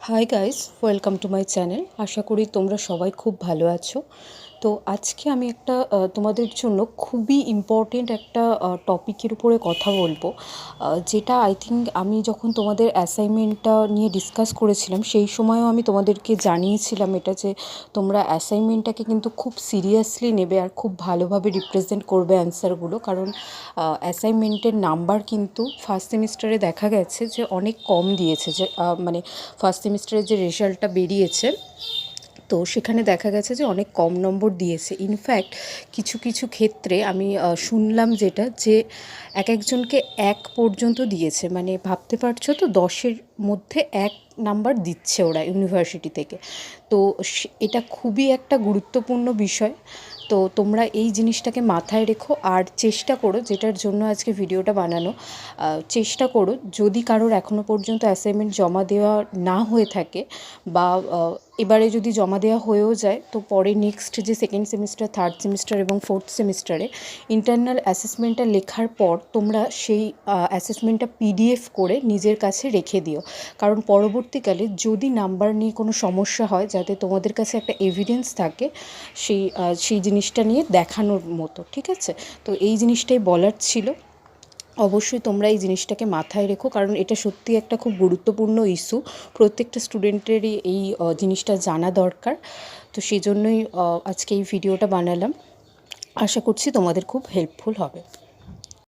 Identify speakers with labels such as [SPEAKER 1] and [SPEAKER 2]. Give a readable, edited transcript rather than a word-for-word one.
[SPEAKER 1] High guys, welcome to my channel. আশা করি তোমরা সবাই খুব ভালো আছো। তো আজকে আমি একটা তোমাদের জন্য খুবই ইম্পর্টেন্ট একটা টপিকের উপরে কথা বলবো, যেটা আই থিঙ্ক আমি যখন তোমাদের অ্যাসাইনমেন্টটা নিয়ে ডিসকাস করেছিলাম সেই সময়ও আমি তোমাদেরকে জানিয়েছিলাম এটা, যে তোমরা অ্যাসাইনমেন্টটাকে কিন্তু খুব সিরিয়াসলি নেবে আর খুব ভালোভাবে রিপ্রেজেন্ট করবে অ্যান্সারগুলো। কারণ অ্যাসাইনমেন্টের নাম্বার কিন্তু ফার্স্ট সেমিস্টারে দেখা গেছে যে অনেক কম দিয়েছে, যে মানে ফার্স্ট সেমিস্টারের যে রেজাল্টটা বেরিয়েছে, তো সেখানে দেখা গেছে যে অনেক কম নম্বর দিয়েছে। ইনফ্যাক্ট কিছু কিছু ক্ষেত্রে আমি শুনলাম যেটা, যে একজনকে 1 পর্যন্ত দিয়েছে। মানে ভাবতে পারছো তো, 10-এর মধ্যে 1 নাম্বার দিচ্ছে ওরা ইউনিভার্সিটি থেকে। তো এটা খুবই একটা গুরুত্বপূর্ণ বিষয়। তো তোমরা এই জিনিসটাকে মাথায় রেখো আর চেষ্টা করো, যেটার জন্য আজকে ভিডিওটা বানানো, চেষ্টা করো যদি কারোর এখনও পর্যন্ত অ্যাসাইনমেন্ট জমা দেওয়া না হয়ে থাকে, বা এবারে যদি জমা দেওয়া হয়েও যায়, তো পরে নেক্সট যে সেকেন্ড সেমিস্টার, থার্ড সেমিস্টার এবং ফোর্থ সেমিস্টারে ইন্টারনাল অ্যাসেসমেন্টটা লেখার পর তোমরা সেই অ্যাসেসমেন্টটা পিডিএফ করে নিজের কাছে রেখে দিও। কারণ পরবর্তীকালে যদি নাম্বার নিয়ে কোনো সমস্যা হয়, যাতে তোমাদের কাছে একটা এভিডেন্স থাকে সেই জিনিসটা নিয়ে দেখানোর মতো। ঠিক আছে? তো এই জিনিসটাই বলার ছিল। অবশ্যই তোমরা এই জিনিসটাকে মাথায় রেখো, কারণ এটা সত্যি একটা খুব গুরুত্বপূর্ণ ইস্যু। প্রত্যেকটা স্টুডেন্টেরই এই জিনিসটা জানা দরকার। তো সেই জন্যই আজকে এই ভিডিওটা বানালাম। আশা করছি তোমাদের খুব হেল্পফুল হবে।